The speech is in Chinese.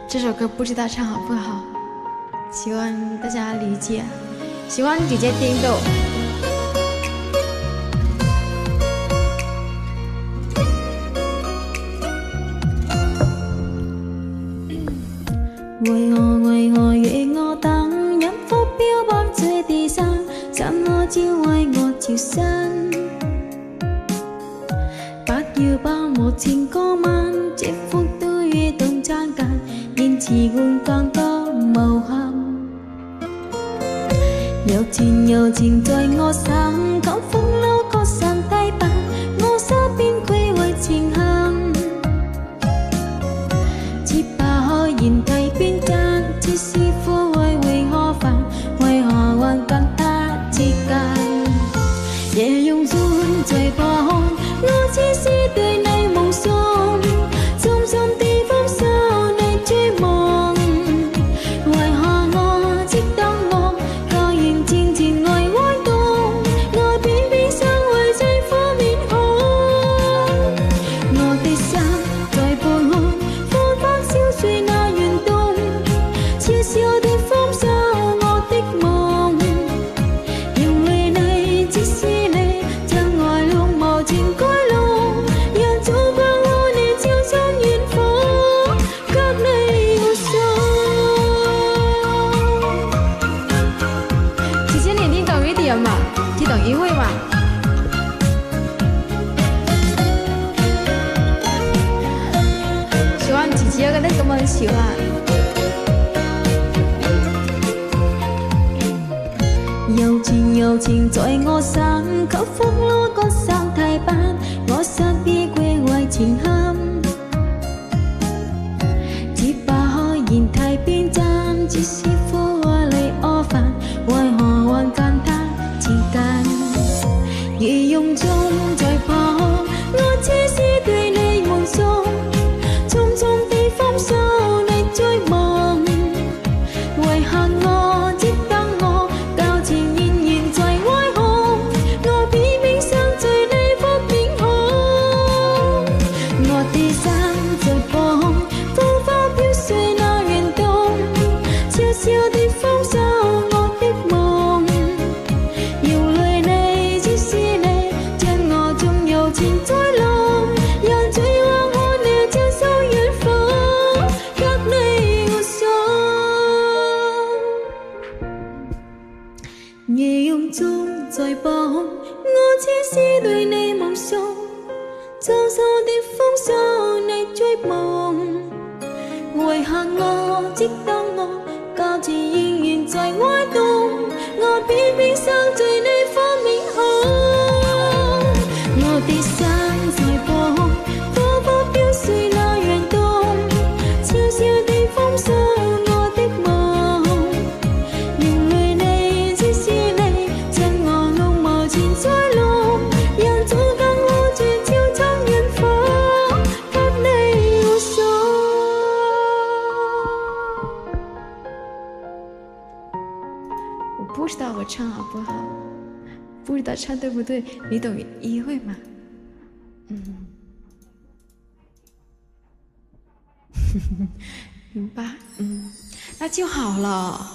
这首歌不知道唱好不好，希望大家理解，希望姐姐听到。為何與我等，音符標榜最低聲，想我照為我照身，不要把我情歌慢，這幅都與動唱間，言詞換更多無憾。柔情在我心，感風流各散低板，我手邊歸為情陷，只怕可言題變真，這是苦為何煩，為何還跟他接近？夜用盡在破空，我只是對你夢想，深深地放手你追夢，為何我只當我教然漸漸愛歪動，我偏偏想為這顆面孔，我的心在波浪，仿佛小水那樣動，悄悄地放手我的夢，用淚你只是你將愛路無情改路，讓燭光和你照進遠方，給你我送。姐姐你聽懂一點嘛？聽懂一會嘛？希望姐姐跟你們喜歡。柔情在我心，給風流各散提板，我實已歸為情陷，只怕可言題變真，只是苦愛你我煩，為何還跟他接近？夜用中在破空，我只是對你夢想，匆匆地放手你追夢，為何我只等我舊情仍然在哀哭，我偏偏想追你幅面孔，我的心在波空，仿佛飄水那樣動，悄悄地放手我的夢，用淚你只是你將我縱柔情在浪，讓最愛和你照守遠方，給你我送。夜用中在波空，我只是對你夢想，悄悄地放手你追夢，為何我只當我舊情仍然在哀動，我偏偏想追你顆面孔，我的心在波空，仿佛飄水那樣動，悄悄地放手我的夢，用淚你只是你將我弄無情在浪，讓燭光和轉照進遠方，給你我送。我不知道我唱好不好，不知道唱對不對，你懂一會嗎？明白，那就好了。